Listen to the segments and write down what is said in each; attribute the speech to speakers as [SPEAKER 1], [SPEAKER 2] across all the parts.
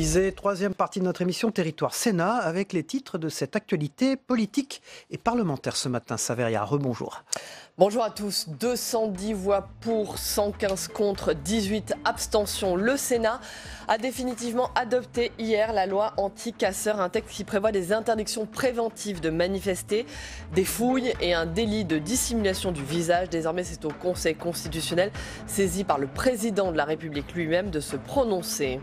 [SPEAKER 1] disais, troisième partie de notre émission Territoire Sénat avec les titres de cette actualité politique et parlementaire ce matin. Saveria, rebonjour.
[SPEAKER 2] Bonjour à tous. 210 voix pour, 115 contre, 18 abstentions. Le Sénat a définitivement adopté hier la loi anti-casseurs, un texte qui prévoit des interdictions préventives de manifester, des fouilles et un délit de dissimulation du visage. Désormais, c'est au Conseil constitutionnel, saisi par le président de la République lui-même, de se prononcer.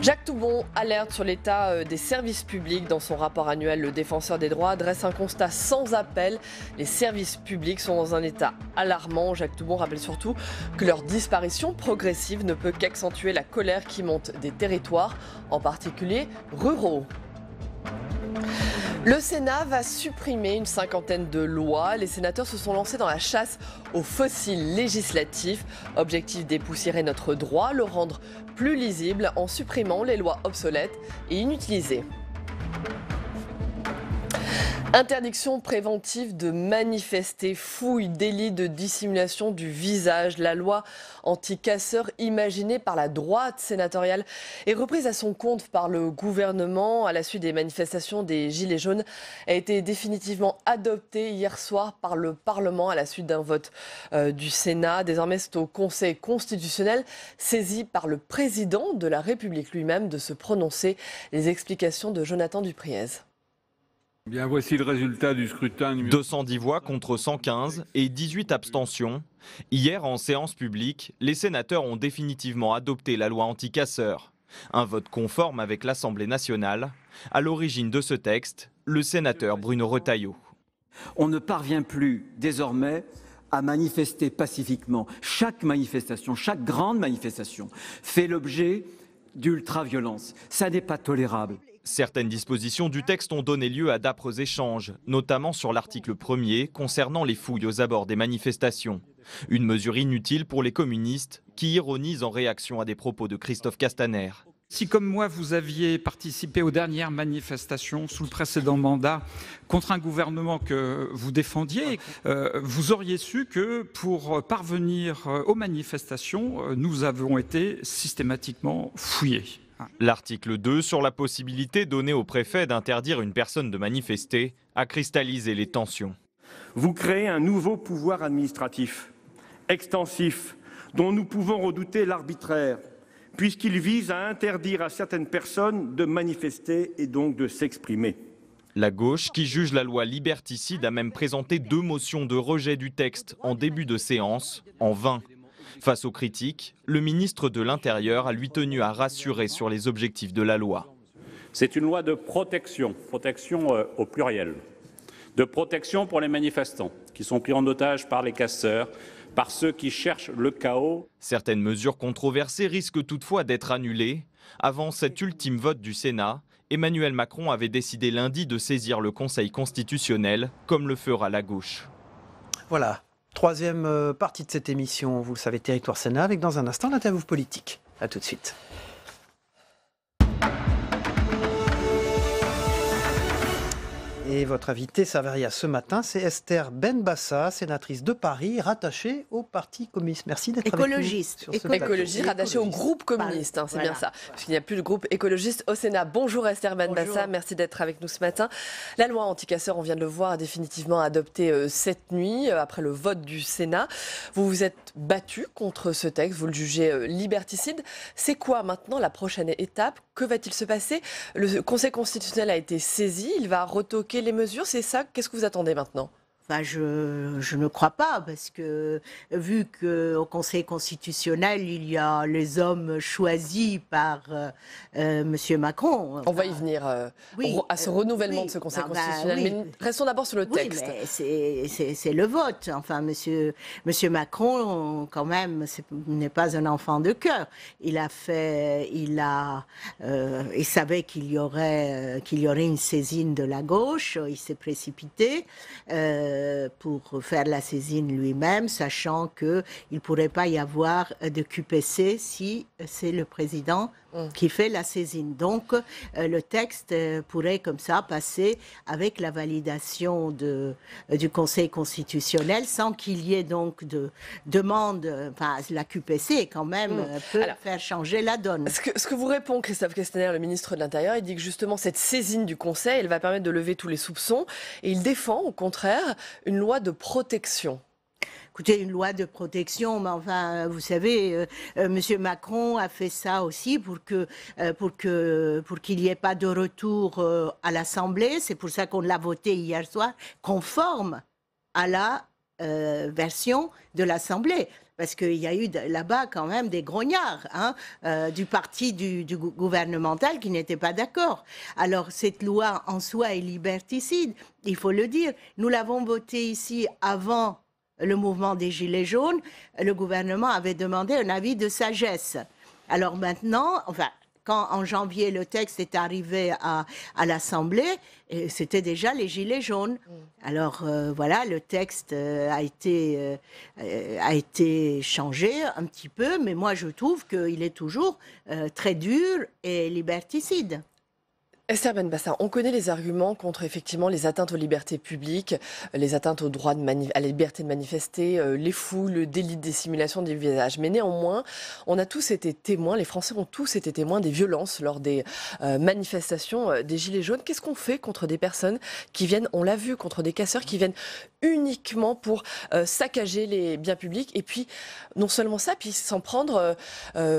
[SPEAKER 2] Jacques Toubon alerte sur l'état des services publics. Dans son rapport annuel, le défenseur des droits dresse un constat sans appel. Les services publics sont dans un état alarmant. Jacques Toubon rappelle surtout que leur disparition progressive ne peut qu'accentuer la colère qui monte des territoires, en particulier ruraux. Le Sénat va supprimer une cinquantaine de lois. Les sénateurs se sont lancés dans la chasse aux fossiles législatifs. Objectif dépoussiérer notre droit, le rendre plus lisible en supprimant les lois obsolètes et inutilisées. Interdiction préventive de manifester, fouille, délit de dissimulation du visage. La loi anti-casseurs imaginée par la droite sénatoriale est reprise à son compte par le gouvernement à la suite des manifestations des Gilets jaunes. A été définitivement adoptée hier soir par le Parlement à la suite d'un vote du Sénat. Désormais, c'est au Conseil constitutionnel, saisi par le président de la République lui-même, de se prononcer. Les explications de Jonathan Dupriez.
[SPEAKER 3] Bien, voici le résultat du scrutin.
[SPEAKER 4] 210 voix contre 115 et 18 abstentions. Hier, en séance publique, les sénateurs ont définitivement adopté la loi anti-casseurs. Un vote conforme avec l'Assemblée nationale. À l'origine de ce texte, le sénateur Bruno Retailleau.
[SPEAKER 5] On ne parvient plus désormais à manifester pacifiquement. Chaque manifestation, chaque grande manifestation fait l'objet d'ultra-violence. Ça n'est pas tolérable.
[SPEAKER 4] Certaines dispositions du texte ont donné lieu à d'âpres échanges, notamment sur l'article 1er concernant les fouilles aux abords des manifestations. Une mesure inutile pour les communistes qui ironisent en réaction à des propos de Christophe Castaner.
[SPEAKER 6] Si comme moi vous aviez participé aux dernières manifestations sous le précédent mandat contre un gouvernement que vous défendiez, vous auriez su que pour parvenir aux manifestations, nous avons été systématiquement fouillés.
[SPEAKER 4] L'article 2 sur la possibilité donnée au préfet d'interdire une personne de manifester a cristallisé les tensions.
[SPEAKER 7] Vous créez un nouveau pouvoir administratif, extensif, dont nous pouvons redouter l'arbitraire, puisqu'il vise à interdire à certaines personnes de manifester et donc de s'exprimer.
[SPEAKER 4] La gauche, qui juge la loi liberticide, a même présenté 2 motions de rejet du texte en début de séance, en vain. Face aux critiques, le ministre de l'Intérieur a lui tenu à rassurer sur les objectifs de la loi.
[SPEAKER 8] C'est une loi de protection au pluriel, de protection pour les manifestants qui sont pris en otage par les casseurs, par ceux qui cherchent le chaos.
[SPEAKER 4] Certaines mesures controversées risquent toutefois d'être annulées. Avant cet ultime vote du Sénat, Emmanuel Macron avait décidé lundi de saisir le Conseil constitutionnel, comme le fera la gauche.
[SPEAKER 1] Voilà. Troisième partie de cette émission, vous le savez, Territoire Sénat, avec dans un instant l'interview politique. A tout de suite. Et votre invitée, Saveria, ce matin, c'est Esther Benbassa, sénatrice de Paris, rattachée au Parti communiste. Merci d'être avec nous.
[SPEAKER 2] Écologiste, rattachée au groupe communiste, c'est bien ça. Parce qu'il n'y a plus de groupe écologiste au Sénat. Bonjour Esther Benbassa, merci d'être avec nous ce matin. La loi anti-casseurs, on vient de le voir, a définitivement adopté cette nuit, après le vote du Sénat. Vous vous êtes battu contre ce texte, vous le jugez liberticide. C'est quoi maintenant la prochaine étape? Que va-t-il se passer? Le Conseil constitutionnel a été saisi, il va retoquer les mesures, c'est ça? Qu'est-ce que vous attendez maintenant?
[SPEAKER 9] Enfin, je ne crois pas, parce que vu qu'au Conseil constitutionnel, il y a les hommes choisis par M. Macron.
[SPEAKER 2] On va y venir à ce renouvellement de ce Conseil constitutionnel. Mais restons d'abord sur le texte.
[SPEAKER 9] Oui, mais c'est le vote. Enfin, monsieur Macron, quand même, n'est pas un enfant de cœur. Il savait qu'il y aurait une saisine de la gauche. Il s'est précipité pour faire la saisine lui-même, sachant qu'il ne pourrait pas y avoir de QPC si c'est le président qui fait la saisine. Donc, le texte pourrait comme ça passer avec la validation du Conseil constitutionnel sans qu'il y ait donc de demande. Enfin, la QPC, quand même, peut faire changer la donne.
[SPEAKER 2] Ce que vous répond Christophe Castaner, le ministre de l'Intérieur, il dit que justement cette saisine du Conseil, elle va permettre de lever tous les soupçons. Et il défend, au contraire, une loi de protection.
[SPEAKER 9] Écoutez, une loi de protection, mais enfin, vous savez, M. Macron a fait ça aussi pour qu'il n'y ait pas de retour à l'Assemblée. C'est pour ça qu'on l'a voté hier soir, conforme à la version de l'Assemblée. Parce qu'il y a eu là-bas quand même des grognards du parti du gouvernemental qui n'étaient pas d'accord. Alors cette loi en soi est liberticide, il faut le dire. Nous l'avons votée ici avant le mouvement des Gilets jaunes. Le gouvernement avait demandé un avis de sagesse. Alors maintenant, enfin, quand en janvier le texte est arrivé à l'Assemblée, c'était déjà les Gilets jaunes. Alors voilà, le texte a été changé un petit peu, mais moi je trouve qu'il est toujours très dur et liberticide.
[SPEAKER 2] Esther Benbassa, on connaît les arguments contre effectivement les atteintes aux libertés publiques, les atteintes au droit à la liberté de manifester, les foules, le délit de dissimulation des visages. Mais néanmoins, on a tous été témoins, les Français ont tous été témoins des violences lors des manifestations des Gilets jaunes. Qu'est-ce qu'on fait contre des personnes qui viennent, on l'a vu, contre des casseurs qui viennent uniquement pour saccager les biens publics et puis non seulement ça, puis s'en prendre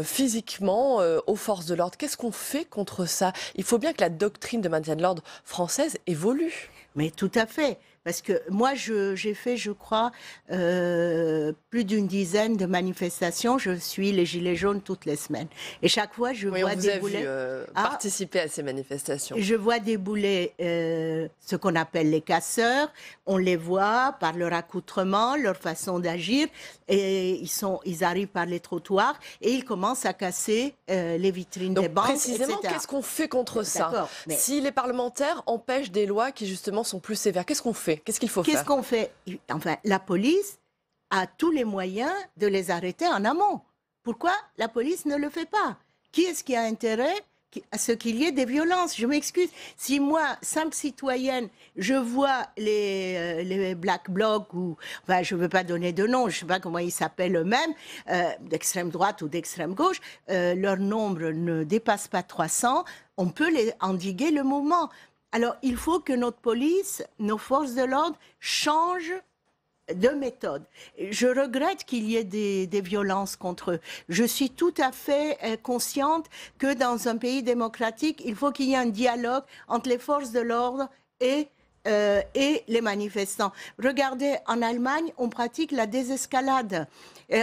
[SPEAKER 2] physiquement aux forces de l'ordre. Qu'est-ce qu'on fait contre ça? Il faut bien que la doctrine de maintien de l'ordre française évolue.
[SPEAKER 9] Mais tout à fait. Parce que moi, j'ai fait, je crois, plus d'une dizaine de manifestations. Je suis les Gilets jaunes toutes les semaines. Et chaque fois, je vois débouler...
[SPEAKER 2] participer à ces manifestations.
[SPEAKER 9] Je vois débouler ce qu'on appelle les casseurs. On les voit par leur accoutrement, leur façon d'agir. Et ils arrivent par les trottoirs et ils commencent à casser les vitrines des banques,
[SPEAKER 2] précisément,
[SPEAKER 9] etc.
[SPEAKER 2] qu'est-ce qu'on fait contre ça? Si les parlementaires empêchent des lois qui, justement, sont plus sévères, qu'est-ce qu'on fait? Qu'est-ce qu'il faut faire?
[SPEAKER 9] Qu'est-ce qu'on fait? Enfin, la police a tous les moyens de les arrêter en amont. Pourquoi la police ne le fait pas? Qui est-ce qui a intérêt à ce qu'il y ait des violences? Je m'excuse. Si moi, simple citoyenne, je vois les Black Blocs, ou enfin, je ne veux pas donner de nom, je ne sais pas comment ils s'appellent eux-mêmes, d'extrême droite ou d'extrême gauche, leur nombre ne dépasse pas 300, on peut les endiguer le mouvement. Alors, il faut que notre police, nos forces de l'ordre changent de méthode. Je regrette qu'il y ait des violences contre eux. Je suis tout à fait consciente que dans un pays démocratique, il faut qu'il y ait un dialogue entre les forces de l'ordre et les manifestants. Regardez, en Allemagne, on pratique la désescalade.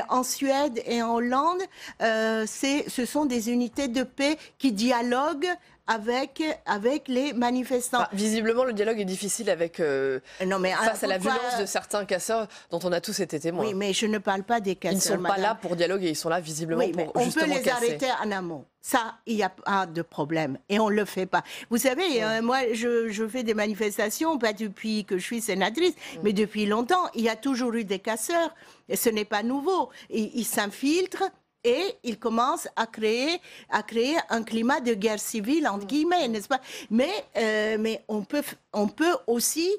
[SPEAKER 9] En Suède et en Hollande, ce sont des unités de paix qui dialoguent avec les manifestants.
[SPEAKER 2] Visiblement, le dialogue est difficile face à la violence de certains casseurs dont on a tous été témoins.
[SPEAKER 9] Oui, mais je ne parle pas des casseurs.
[SPEAKER 2] Ils ne sont pas là pour dialoguer, ils sont là visiblement pour justement casser.
[SPEAKER 9] On peut les arrêter en amont. Ça, il n'y a pas de problème. Et on ne le fait pas. Vous savez, moi, je fais des manifestations, pas depuis que je suis sénatrice, mais depuis longtemps. Il y a toujours eu des casseurs. Et ce n'est pas nouveau. Ils s'infiltrent. Et il commence à créer un climat de guerre civile, entre guillemets, n'est-ce pas? Mais on peut aussi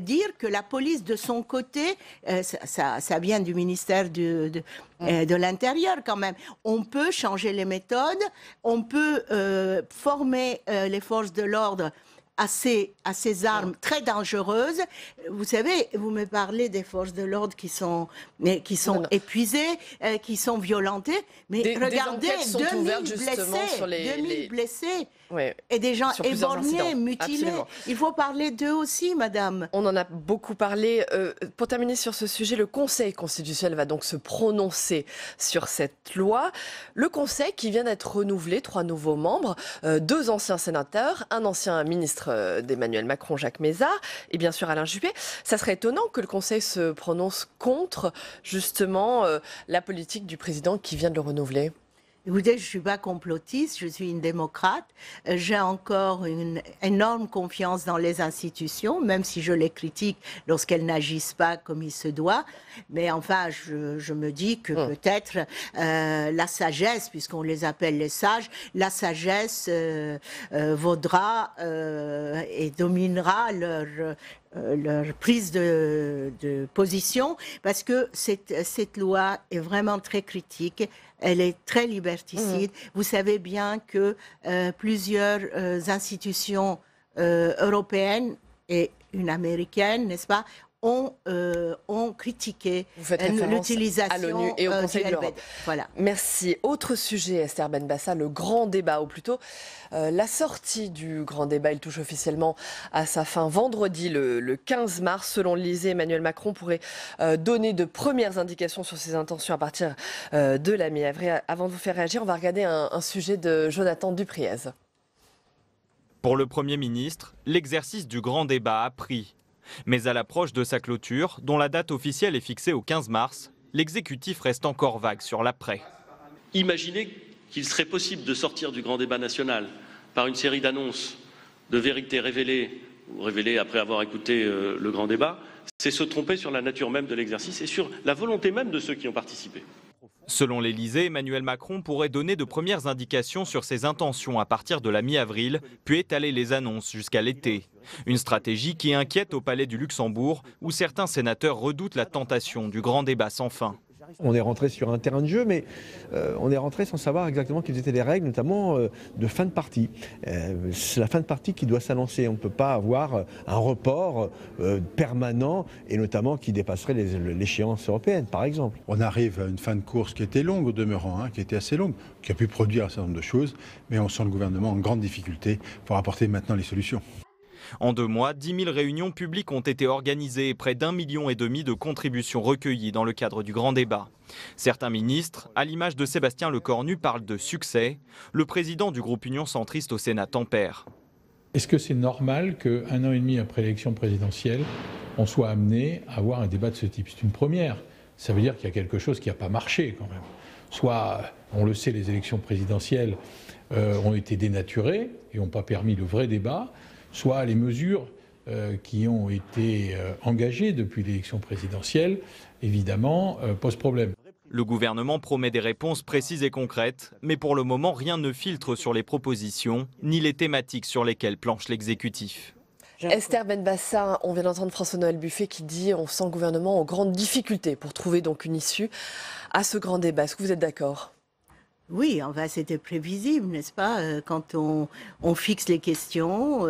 [SPEAKER 9] dire que la police, de son côté, ça vient du ministère de l'Intérieur quand même, on peut changer les méthodes, on peut former les forces de l'ordre à ces armes très dangereuses. Vous savez, vous me parlez des forces de l'ordre qui sont épuisées, qui sont violentées, mais regardez, 2000 blessés, et des gens éborgnés, mutilés. Absolument. Il faut parler d'eux aussi, madame.
[SPEAKER 2] On en a beaucoup parlé. Pour terminer sur ce sujet, le Conseil constitutionnel va donc se prononcer sur cette loi. Le Conseil qui vient d'être renouvelé, 3 nouveaux membres, 2 anciens sénateurs, un ancien ministre d'Emmanuel Macron, Jacques Mézard, et bien sûr Alain Juppé. Ça serait étonnant que le Conseil se prononce contre, justement, la politique du président qui vient de le renouveler.
[SPEAKER 9] Écoutez, je ne suis pas complotiste, je suis une démocrate. J'ai encore une énorme confiance dans les institutions, même si je les critique lorsqu'elles n'agissent pas comme il se doit. Mais enfin, je me dis que peut-être la sagesse, puisqu'on les appelle les sages, la sagesse vaudra et dominera leur prise de position, parce que cette loi est vraiment très critique. Elle est très liberticide. Vous savez bien que plusieurs institutions européennes et une américaine, n'est-ce pas, ont critiqué l'utilisation
[SPEAKER 2] à l'ONU et au Conseil de l'Europe.
[SPEAKER 9] Voilà.
[SPEAKER 2] Merci. Autre sujet, Esther Benbassa, le grand débat, ou plutôt la sortie du grand débat. Il touche officiellement à sa fin vendredi, le 15 mars. Selon l'Élysée, Emmanuel Macron pourrait donner de premières indications sur ses intentions à partir de la mi-avril. Avant de vous faire réagir, on va regarder un sujet de Jonathan Dupriez.
[SPEAKER 4] Pour le Premier ministre, l'exercice du grand débat a pris. Mais à l'approche de sa clôture, dont la date officielle est fixée au 15 mars, l'exécutif reste encore vague sur l'après.
[SPEAKER 10] Imaginez qu'il serait possible de sortir du grand débat national par une série d'annonces, de vérités révélées, ou révélées après avoir écouté le grand débat, c'est se tromper sur la nature même de l'exercice et sur la volonté même de ceux qui ont participé.
[SPEAKER 4] Selon l'Élysée, Emmanuel Macron pourrait donner de premières indications sur ses intentions à partir de la mi-avril, puis étaler les annonces jusqu'à l'été. Une stratégie qui inquiète au Palais du Luxembourg, où certains sénateurs redoutent la tentation du grand débat sans fin.
[SPEAKER 11] On est rentré sur un terrain de jeu, mais on est rentré sans savoir exactement quelles étaient les règles, notamment de fin de partie. C'est la fin de partie qui doit s'annoncer. On ne peut pas avoir un report permanent, et notamment qui dépasserait l'échéance européenne, par exemple.
[SPEAKER 12] On arrive à une fin de course qui était longue au demeurant, qui était assez longue, qui a pu produire un certain nombre de choses, mais on sent le gouvernement en grande difficulté pour apporter maintenant les solutions.
[SPEAKER 4] En 2 mois, 10 000 réunions publiques ont été organisées et près d'1,5 million de contributions recueillies dans le cadre du grand débat. Certains ministres, à l'image de Sébastien Lecornu, parlent de succès. Le président du groupe Union centriste au Sénat tempère.
[SPEAKER 13] Est-ce que c'est normal qu'1 an et demi après l'élection présidentielle, on soit amené à avoir un débat de ce type? C'est une première. Ça veut dire qu'il y a quelque chose qui n'a pas marché quand même. Soit, on le sait, les élections présidentielles ont été dénaturées et n'ont pas permis le vrai débat, soit les mesures qui ont été engagées depuis l'élection présidentielle, évidemment, posent problème.
[SPEAKER 4] Le gouvernement promet des réponses précises et concrètes, mais pour le moment, rien ne filtre sur les propositions, ni les thématiques sur lesquelles planche l'exécutif.
[SPEAKER 2] Esther Benbassa, on vient d'entendre François-Noël Buffet qui dit on sent le gouvernement en grande difficulté pour trouver donc une issue à ce grand débat. Est-ce que vous êtes d'accord ?
[SPEAKER 9] Oui, enfin, c'était prévisible, n'est-ce pas, quand on fixe les questions.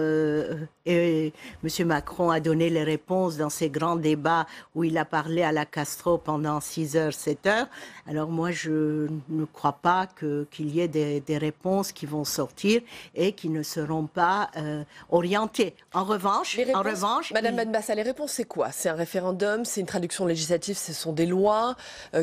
[SPEAKER 9] Et M. Macron a donné les réponses dans ces grands débats où il a parlé à la Castro pendant 6 heures, 7 heures. Alors moi, je ne crois pas qu'il y ait des réponses qui vont sortir et qui ne seront pas orientées. En revanche,
[SPEAKER 2] Madame Benbassa, les réponses, c'est quoi? C'est un référendum, c'est une traduction législative, ce sont des lois.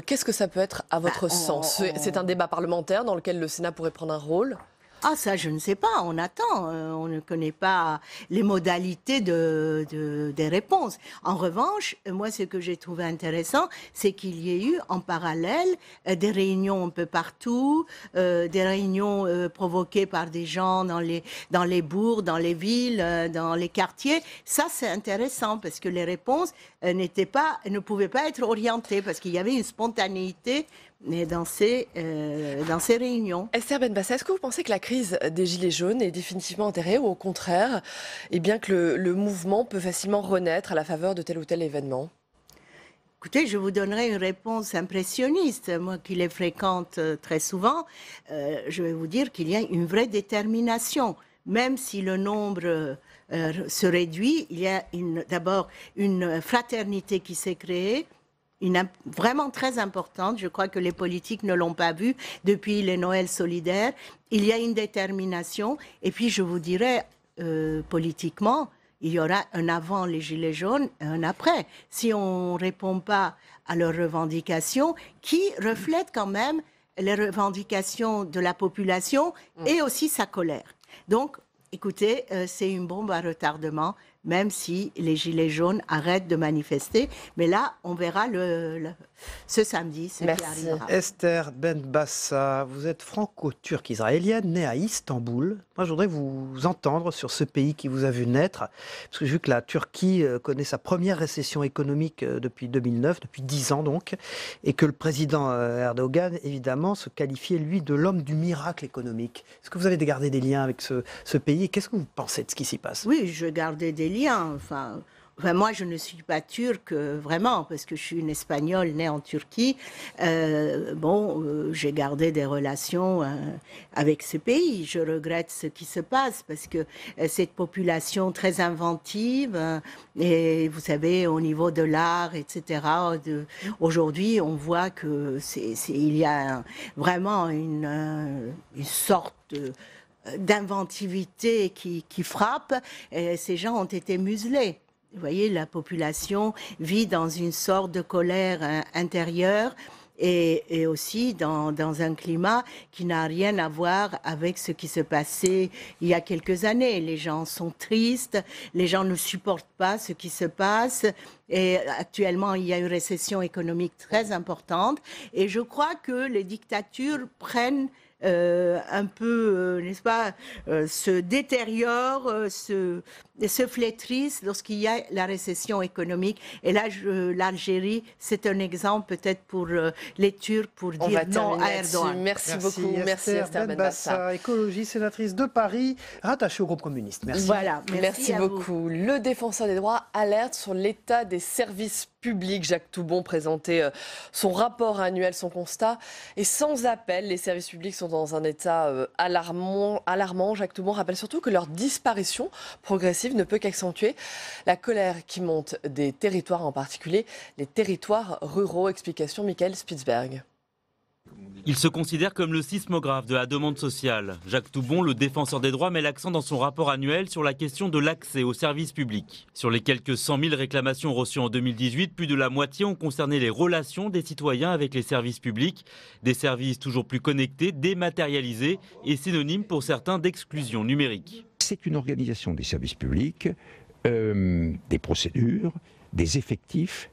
[SPEAKER 2] Qu'est-ce que ça peut être à votre sens? C'est un débat parlementaire dans lequel le Sénat pourrait prendre un rôle?
[SPEAKER 9] Ah, ça, je ne sais pas, on attend, on ne connaît pas les modalités des réponses. En revanche, moi, ce que j'ai trouvé intéressant, c'est qu'il y ait eu en parallèle des réunions un peu partout, des réunions provoquées par des gens dans les bourgs, dans les villes, dans les quartiers. Ça, c'est intéressant parce que les réponses ne pouvaient pas être orientées parce qu'il y avait une spontanéité dans ces réunions.
[SPEAKER 2] Esther Benbassa, est-ce que vous pensez que la crise des Gilets jaunes est définitivement enterrée ou au contraire, bien que le mouvement peut facilement renaître à la faveur de tel ou tel événement?
[SPEAKER 9] Écoutez, je vous donnerai une réponse impressionniste. Moi qui les fréquente très souvent, je vais vous dire qu'il y a une vraie détermination. Même si le nombre se réduit, il y a d'abord une fraternité qui s'est créée, vraiment très importante. Je crois que les politiques ne l'ont pas vu depuis les Noëls solidaires. Il y a une détermination. Et puis, je vous dirais, politiquement, il y aura un avant les Gilets jaunes et un après. Si on ne répond pas à leurs revendications, qui reflètent quand même les revendications de la population et aussi sa colère. Donc, écoutez, c'est une bombe à retardement. même si les Gilets jaunes arrêtent de manifester. Mais là, on verra ce samedi ce qui arrivera.
[SPEAKER 1] Esther Benbassa, vous êtes franco-turque israélienne, née à Istanbul. Moi, je voudrais vous entendre sur ce pays qui vous a vu naître, parce que j'ai vu que la Turquie connaît sa première récession économique depuis 2009, depuis 10 ans donc, et que le président Erdogan, évidemment, se qualifiait, lui, de l'homme du miracle économique. Est-ce que vous avez gardé des liens avec ce pays, et qu'est-ce que vous pensez de ce qui s'y passe?
[SPEAKER 9] Oui, je gardais des liens, enfin, moi, je ne suis pas turque, vraiment, parce que je suis une Espagnole née en Turquie. J'ai gardé des relations avec ce pays. Je regrette ce qui se passe, parce que cette population très inventive, et vous savez, au niveau de l'art, etc., aujourd'hui, on voit qu'il y a vraiment une sorte d'inventivité qui frappe, et ces gens ont été muselés. Vous voyez, la population vit dans une sorte de colère intérieure et aussi dans un climat qui n'a rien à voir avec ce qui se passait il y a quelques années. Les gens sont tristes, les gens ne supportent pas ce qui se passe. Et actuellement, il y a une récession économique très importante. Et je crois que les dictatures prennent un peu, n'est-ce pas, se détériore, se flétrissent lorsqu'il y a la récession économique. Et là, l'Algérie, c'est un exemple peut-être pour les Turcs pour dire non à Erdogan.
[SPEAKER 2] Merci beaucoup. Merci Esther Benbassa.
[SPEAKER 1] Écologie, sénatrice de Paris, rattachée au groupe communiste. Merci.
[SPEAKER 2] Voilà, merci beaucoup. Le défenseur des droits alerte sur l'état des services publics. Jacques Toubon présentait son rapport annuel, son constat. Et sans appel, les services publics sont dans un état alarmant. Jacques Toubon rappelle surtout que leur disparition progressive ne peut qu'accentuer la colère qui monte des territoires, en particulier les territoires ruraux. Explication Michael Spitzberg.
[SPEAKER 14] Il se considère comme le sismographe de la demande sociale. Jacques Toubon, le défenseur des droits, met l'accent dans son rapport annuel sur la question de l'accès aux services publics. Sur les quelques 100 000 réclamations reçues en 2018, plus de la moitié ont concerné les relations des citoyens avec les services publics. Des services toujours plus connectés, dématérialisés et synonymes pour certains d'exclusion numérique.
[SPEAKER 15] C'est une organisation des services publics, des procédures, des effectifs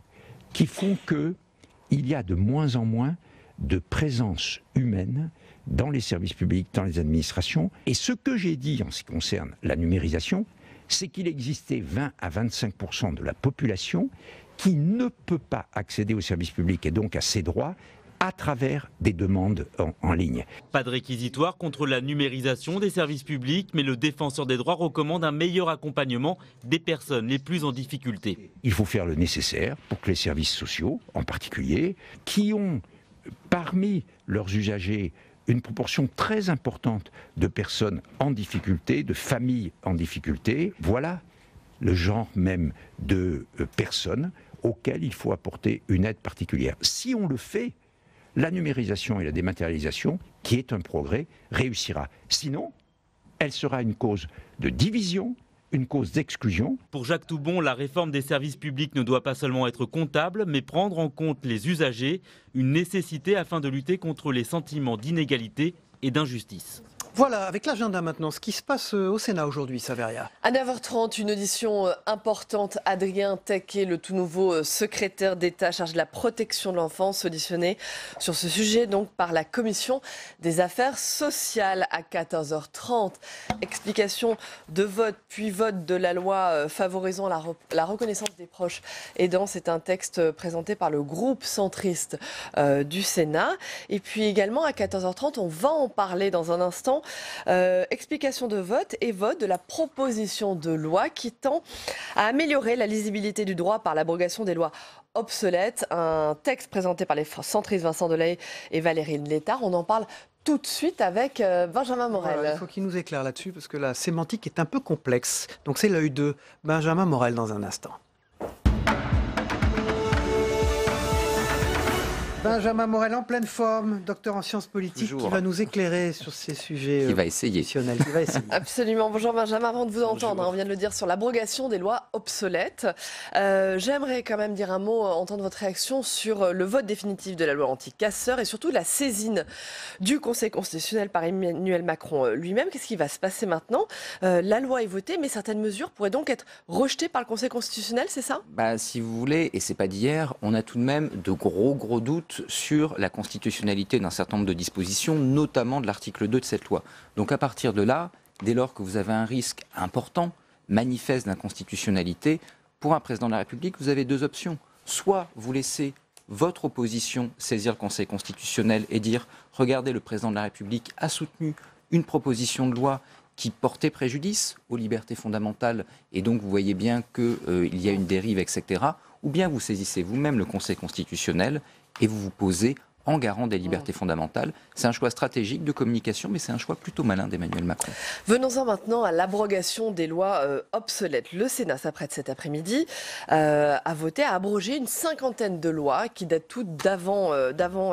[SPEAKER 15] qui font qu'il y a de moins en moins de présence humaine dans les services publics, dans les administrations. Et ce que j'ai dit en ce qui concerne la numérisation, c'est qu'il existait 20 à 25% de la population qui ne peut pas accéder aux services publics et donc à ses droits à travers des demandes en ligne.
[SPEAKER 14] Pas de réquisitoire contre la numérisation des services publics, mais le défenseur des droits recommande un meilleur accompagnement des personnes les plus en difficulté.
[SPEAKER 15] Il faut faire le nécessaire pour que les services sociaux, en particulier, qui ont parmi leurs usagers une proportion très importante de personnes en difficulté, de familles en difficulté, voilà le genre même de personnes auxquelles il faut apporter une aide particulière. Si on le fait, la numérisation et la dématérialisation, qui est un progrès, réussira. Sinon, elle sera une cause de division, une cause d'exclusion.
[SPEAKER 14] Pour Jacques Toubon, la réforme des services publics ne doit pas seulement être comptable, mais prendre en compte les usagers, une nécessité afin de lutter contre les sentiments d'inégalité et d'injustice.
[SPEAKER 1] Voilà, avec l'agenda maintenant, ce qui se passe au Sénat aujourd'hui, Saveria.
[SPEAKER 2] À 9h30, une audition importante. Adrien Taquet, le tout nouveau secrétaire d'État chargé de la protection de l'enfance, auditionné sur ce sujet donc par la Commission des affaires sociales à 14h30. Explication de vote, puis vote de la loi favorisant la reconnaissance des proches aidants. C'est un texte présenté par le groupe centriste du Sénat. Et puis également à 14h30, on va en parler dans un instant. Explication de vote et vote de la proposition de loi qui tend à améliorer la lisibilité du droit par l'abrogation des lois obsolètes. Un texte présenté par les centristes Vincent Delahaye et Valérie Létard. On en parle tout de suite avec Benjamin Morel.
[SPEAKER 1] Voilà, il faut qu'il nous éclaire là-dessus parce que la sémantique est un peu complexe. Donc c'est l'œil de Benjamin Morel dans un instant. Benjamin Morel en pleine forme, docteur en sciences politiques, qui va nous éclairer sur ces sujets
[SPEAKER 16] qui va essayer.
[SPEAKER 2] Absolument. Bonjour Benjamin, avant de vous entendre, on vient de le dire sur l'abrogation des lois obsolètes. J'aimerais quand même dire un mot, entendre votre réaction sur le vote définitif de la loi anti-casseurs et surtout la saisine du Conseil constitutionnel par Emmanuel Macron lui-même. Qu'est-ce qui va se passer maintenant? La loi est votée, mais certaines mesures pourraient donc être rejetées par le Conseil constitutionnel, c'est ça?
[SPEAKER 16] Si vous voulez, et c'est pas d'hier, on a tout de même de gros doutes sur la constitutionnalité d'un certain nombre de dispositions, notamment de l'article 2 de cette loi. Donc à partir de là, dès lors que vous avez un risque important, manifeste d'inconstitutionnalité, pour un président de la République, vous avez deux options. Soit vous laissez votre opposition saisir le Conseil constitutionnel et dire « Regardez, le président de la République a soutenu une proposition de loi qui portait préjudice aux libertés fondamentales et donc vous voyez bien qu'il y a une dérive, etc. » Ou bien vous saisissez vous-même le Conseil constitutionnel et vous vous posez en garant des libertés fondamentales. C'est un choix stratégique de communication, mais c'est un choix plutôt malin d'Emmanuel Macron.
[SPEAKER 2] Venons-en maintenant à l'abrogation des lois obsolètes. Le Sénat s'apprête cet après-midi à voter, à abroger une cinquantaine de lois qui datent toutes d'avant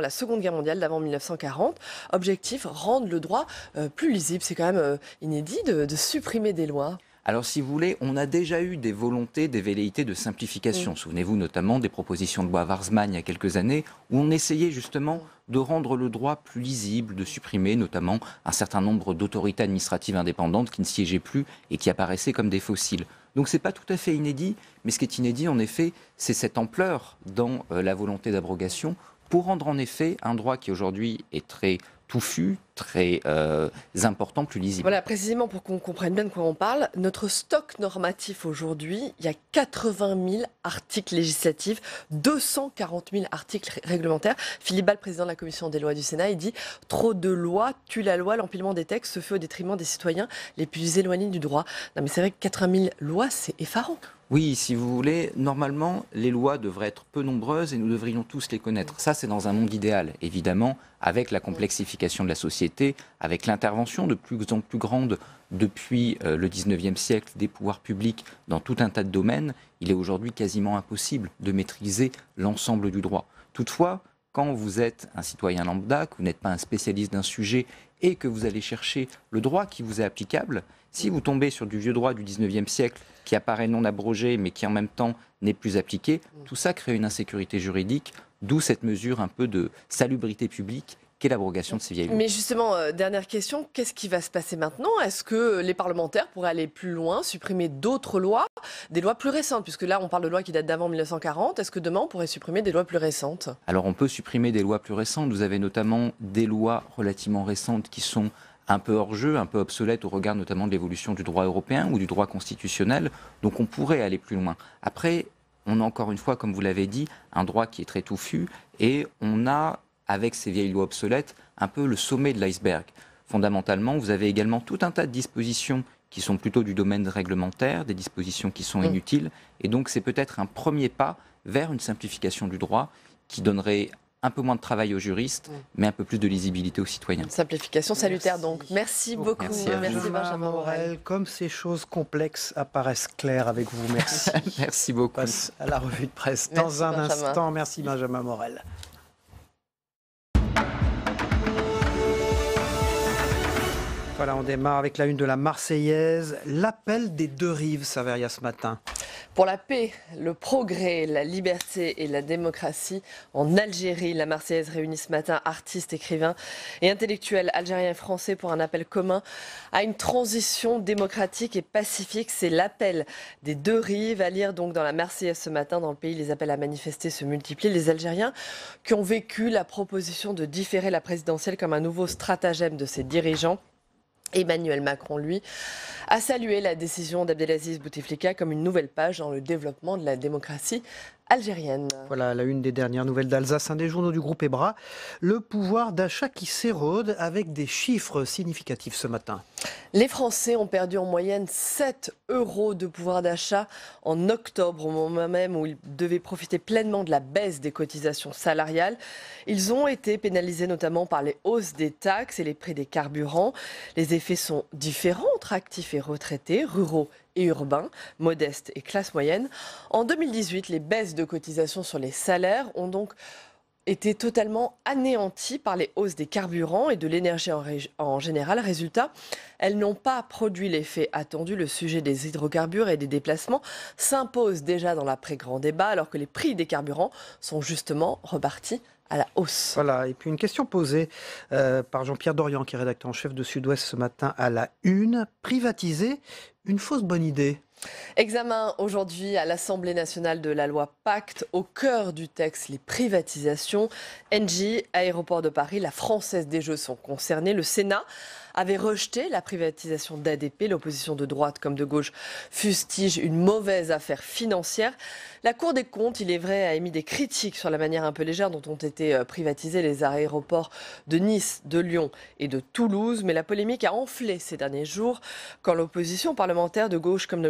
[SPEAKER 2] la Seconde Guerre mondiale, d'avant 1940. Objectif, rendre le droit plus lisible. C'est quand même inédit de supprimer des lois.
[SPEAKER 16] Alors, si vous voulez, on a déjà eu des volontés, des velléités de simplification. Souvenez-vous notamment des propositions de loi Warsmann il y a quelques années, où on essayait justement de rendre le droit plus lisible, de supprimer notamment un certain nombre d'autorités administratives indépendantes qui ne siégeaient plus et qui apparaissaient comme des fossiles. Donc c'est pas tout à fait inédit, mais ce qui est inédit en effet, c'est cette ampleur dans la volonté d'abrogation pour rendre en effet un droit qui aujourd'hui est très touffu, très important, plus lisible.
[SPEAKER 2] Voilà, précisément pour qu'on comprenne bien de quoi on parle, notre stock normatif aujourd'hui, il y a 80 000 articles législatifs, 240 000 articles réglementaires. Philippe Bas, président de la commission des lois du Sénat, il dit « Trop de lois tue la loi, l'empilement des textes se fait au détriment des citoyens les plus éloignés du droit. » Non mais c'est vrai que 80 000 lois, c'est effarant.
[SPEAKER 16] Oui, si vous voulez, normalement, les lois devraient être peu nombreuses et nous devrions tous les connaître. Ça, c'est dans un monde idéal, évidemment, avec la complexification de la société, avec l'intervention de plus en plus grande depuis le 19e siècle des pouvoirs publics dans tout un tas de domaines. Il est aujourd'hui quasiment impossible de maîtriser l'ensemble du droit. Toutefois, quand vous êtes un citoyen lambda, que vous n'êtes pas un spécialiste d'un sujet et que vous allez chercher le droit qui vous est applicable, si vous tombez sur du vieux droit du 19e siècle qui apparaît non abrogé mais qui en même temps n'est plus appliqué, tout ça crée une insécurité juridique, d'où cette mesure un peu de salubrité publique qu'est l'abrogation de ces vieilles lois.
[SPEAKER 2] Mais justement, dernière question, qu'est-ce qui va se passer maintenant? Est-ce que les parlementaires pourraient aller plus loin, supprimer d'autres lois, des lois plus récentes? Puisque là, on parle de lois qui datent d'avant 1940. Est-ce que demain, on pourrait supprimer des lois plus récentes?
[SPEAKER 16] Alors, on peut supprimer des lois plus récentes. Vous avez notamment des lois relativement récentes qui sont un peu hors jeu, un peu obsolètes au regard notamment de l'évolution du droit européen ou du droit constitutionnel. Donc, on pourrait aller plus loin. Après, on a encore une fois, comme vous l'avez dit, un droit qui est très touffu et on a, avec ces vieilles lois obsolètes, un peu le sommet de l'iceberg. Fondamentalement, vous avez également tout un tas de dispositions qui sont plutôt du domaine réglementaire, des dispositions qui sont inutiles. Et donc, c'est peut-être un premier pas vers une simplification du droit qui donnerait un peu moins de travail aux juristes, mais un peu plus de lisibilité aux citoyens.
[SPEAKER 2] Simplification salutaire donc. Merci beaucoup.
[SPEAKER 16] Merci
[SPEAKER 2] Benjamin Morel.
[SPEAKER 1] Comme ces choses complexes apparaissent claires avec vous. Merci.
[SPEAKER 16] Merci beaucoup.
[SPEAKER 1] On passe à la revue de presse dans un instant. Merci Benjamin Morel. Voilà, on démarre avec la une de la Marseillaise. L'appel des deux rives, Saveria, ce matin.
[SPEAKER 2] Pour la paix, le progrès, la liberté et la démocratie en Algérie, la Marseillaise réunit ce matin artistes, écrivains et intellectuels algériens et français pour un appel commun à une transition démocratique et pacifique. C'est l'appel des deux rives, à lire donc dans la Marseillaise ce matin. Dans le pays, les appels à manifester se multiplient. Les Algériens qui ont vécu la proposition de différer la présidentielle comme un nouveau stratagème de ses dirigeants. Emmanuel Macron, lui, a salué la décision d'Abdelaziz Bouteflika comme une nouvelle page dans le développement de la démocratie algérienne.
[SPEAKER 1] Voilà la une des dernières nouvelles d'Alsace, un des journaux du groupe EBRA. Le pouvoir d'achat qui s'érode avec des chiffres significatifs ce matin.
[SPEAKER 2] Les Français ont perdu en moyenne 7 € de pouvoir d'achat en octobre, au moment même où ils devaient profiter pleinement de la baisse des cotisations salariales. Ils ont été pénalisés notamment par les hausses des taxes et les prix des carburants. Les effets sont différents entre actifs et retraités, ruraux et urbains, modestes et classe moyenne. En 2018, les baisses de cotisations sur les salaires ont donc été totalement anéanties par les hausses des carburants et de l'énergie en général. Résultat, elles n'ont pas produit l'effet attendu. Le sujet des hydrocarbures et des déplacements s'impose déjà dans l'après-grand débat, alors que les prix des carburants sont justement repartis à la hausse.
[SPEAKER 1] Voilà, et puis une question posée par Jean-Pierre Dorian, qui est rédacteur en chef de Sud-Ouest ce matin à la Une. Privatiser, une fausse bonne idée?
[SPEAKER 2] Examen aujourd'hui à l'Assemblée nationale de la loi Pacte. Au cœur du texte, les privatisations. Engie, Aéroport de Paris, la Française des Jeux sont concernés. Le Sénat avait rejeté la privatisation d'ADP. L'opposition de droite comme de gauche fustige une mauvaise affaire financière. La Cour des comptes, il est vrai, a émis des critiques sur la manière un peu légère dont ont été privatisés les aéroports de Nice, de Lyon et de Toulouse. Mais la polémique a enflé ces derniers jours quand l'opposition parlementaire de gauche comme de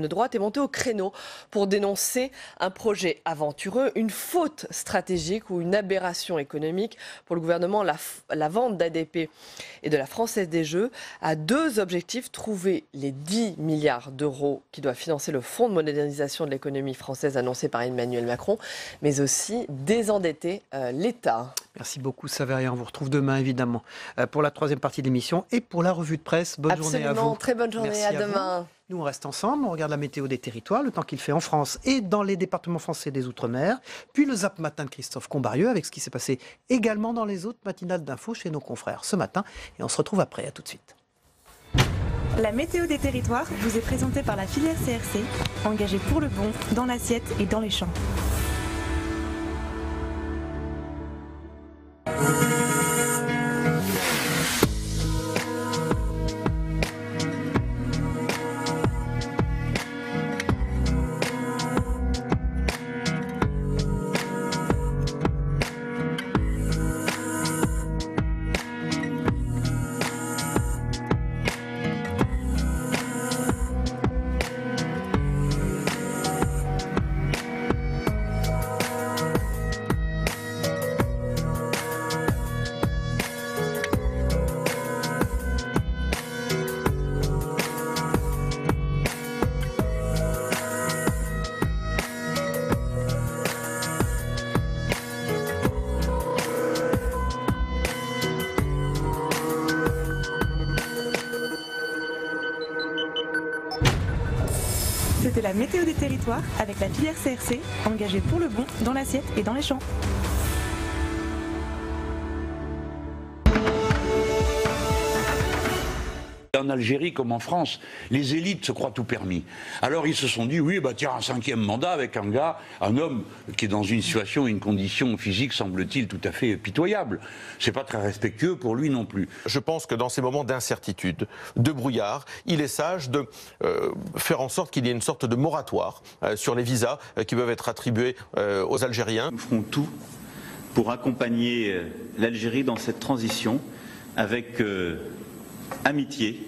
[SPEAKER 2] droite est montée au créneau pour dénoncer un projet aventureux, une faute stratégique ou une aberration économique. Pour le gouvernement, la vente d'ADP et de la Française des Jeux a deux objectifs: trouver les 10 milliards d'euros qui doivent financer le fonds de modernisation de l'économie française annoncé par Emmanuel Macron, mais aussi désendetter l'État.
[SPEAKER 1] Merci beaucoup Savérien, on vous retrouve demain évidemment pour la troisième partie de l'émission et pour la revue de presse. Bonne journée à vous.
[SPEAKER 2] Très bonne journée,
[SPEAKER 1] Merci
[SPEAKER 2] à demain.
[SPEAKER 1] Nous on reste ensemble, on regarde la météo des territoires, le temps qu'il fait en France et dans les départements français des Outre-mer, puis le Zap Matin de Christophe Combarieux avec ce qui s'est passé également dans les autres matinales d'infos chez nos confrères ce matin, et on se retrouve après, à tout de suite.
[SPEAKER 17] La météo des territoires vous est présentée par la filière CRC, engagée pour le bon, dans l'assiette et dans les champs. C'était la météo des territoires avec la filière CRC, engagée pour le bon, dans l'assiette et dans les champs.
[SPEAKER 18] En Algérie comme en France, les élites se croient tout permis. Alors ils se sont dit, oui, bah tiens, un 5e mandat avec un gars, un homme qui est dans une situation, une condition physique, semble-t-il, tout à fait pitoyable. C'est pas très respectueux pour lui non plus.
[SPEAKER 19] Je pense que dans ces moments d'incertitude, de brouillard, il est sage de faire en sorte qu'il y ait une sorte de moratoire sur les visas qui peuvent être attribués aux Algériens.
[SPEAKER 20] Nous ferons tout pour accompagner l'Algérie dans cette transition avec amitié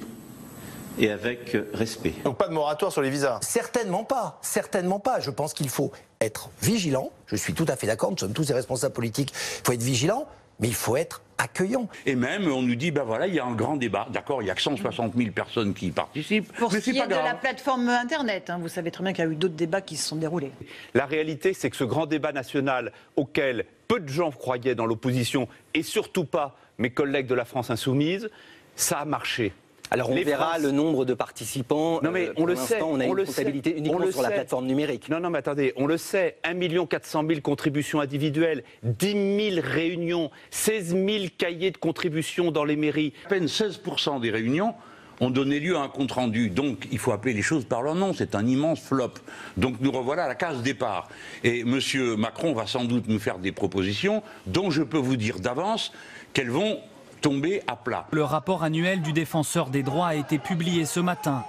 [SPEAKER 20] et avec respect.
[SPEAKER 21] Donc pas de moratoire sur les visas? Certainement pas, certainement pas. Je pense qu'il faut être vigilant. Je suis tout à fait d'accord, nous sommes tous des responsables politiques. Il faut être vigilant, mais il faut être accueillant.
[SPEAKER 18] Et même, on nous dit, ben voilà, il y a un grand débat. D'accord, il y a que 160 000 personnes qui y participent.
[SPEAKER 22] Pour ce
[SPEAKER 18] mais
[SPEAKER 22] qui
[SPEAKER 18] c'est pas
[SPEAKER 22] est de
[SPEAKER 18] grave.
[SPEAKER 22] la plateforme Internet, vous savez très bien qu'il y a eu d'autres débats qui se sont déroulés.
[SPEAKER 23] La réalité, c'est que ce grand débat national auquel peu de gens croyaient dans l'opposition, et surtout pas mes collègues de la France Insoumise, ça a marché.
[SPEAKER 24] Alors on verra le nombre de participants.
[SPEAKER 23] Non mais on le sait.
[SPEAKER 24] On a une comptabilité uniquement sur la plateforme numérique.
[SPEAKER 23] Non mais attendez, on le sait. 1 400 000 contributions individuelles, 10 000 réunions, 16 000 cahiers de contributions dans les mairies.
[SPEAKER 18] À peine 16% des réunions ont donné lieu à un compte-rendu. Donc il faut appeler les choses par leur nom. C'est un immense flop. Donc nous revoilà à la case départ. Et M. Macron va sans doute nous faire des propositions dont je peux vous dire d'avance qu'elles vont tomber à plat.
[SPEAKER 25] Le rapport annuel du défenseur des droits a été publié ce matin.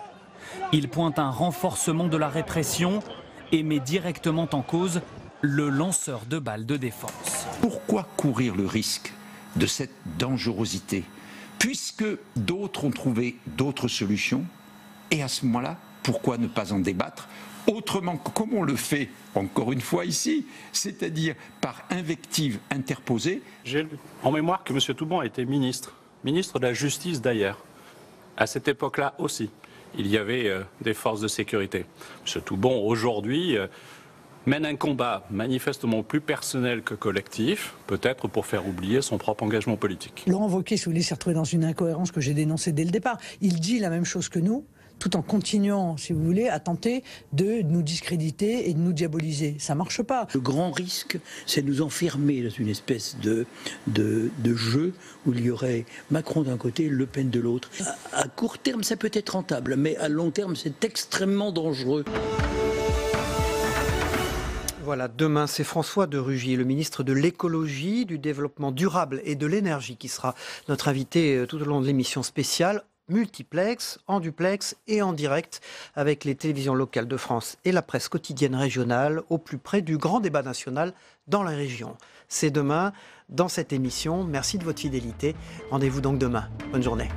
[SPEAKER 25] Il pointe un renforcement de la répression et met directement en cause le lanceur de balles de défense.
[SPEAKER 15] Pourquoi courir le risque de cette dangerosité, puisque d'autres ont trouvé d'autres solutions? Et à ce moment-là, pourquoi ne pas en débattre autrement que comme on le fait encore une fois ici, c'est-à-dire par invective interposée?
[SPEAKER 8] J'ai en mémoire que M. Toubon a été ministre de la Justice d'ailleurs. À cette époque-là aussi, il y avait des forces de sécurité. M. Toubon, aujourd'hui, mène un combat manifestement plus personnel que collectif, peut-être pour faire oublier son propre engagement politique.
[SPEAKER 22] Laurent Wauquiez, si vous voulez, s'est retrouvé dans une incohérence que j'ai dénoncée dès le départ. Il dit la même chose que nous, tout en continuant, si vous voulez, à tenter de nous discréditer et de nous diaboliser. Ça marche pas.
[SPEAKER 3] Le grand risque, c'est de nous enfermer dans une espèce de jeu où il y aurait Macron d'un côté, Le Pen de l'autre. À court terme, ça peut être rentable, mais à long terme, c'est extrêmement dangereux.
[SPEAKER 1] Voilà, demain, c'est François de Rugy, le ministre de l'écologie, du développement durable et de l'énergie, qui sera notre invité tout au long de l'émission spéciale. Multiplex, en duplex et en direct avec les télévisions locales de France et la presse quotidienne régionale au plus près du grand débat national dans la région. C'est demain dans cette émission. Merci de votre fidélité. Rendez-vous donc demain. Bonne journée.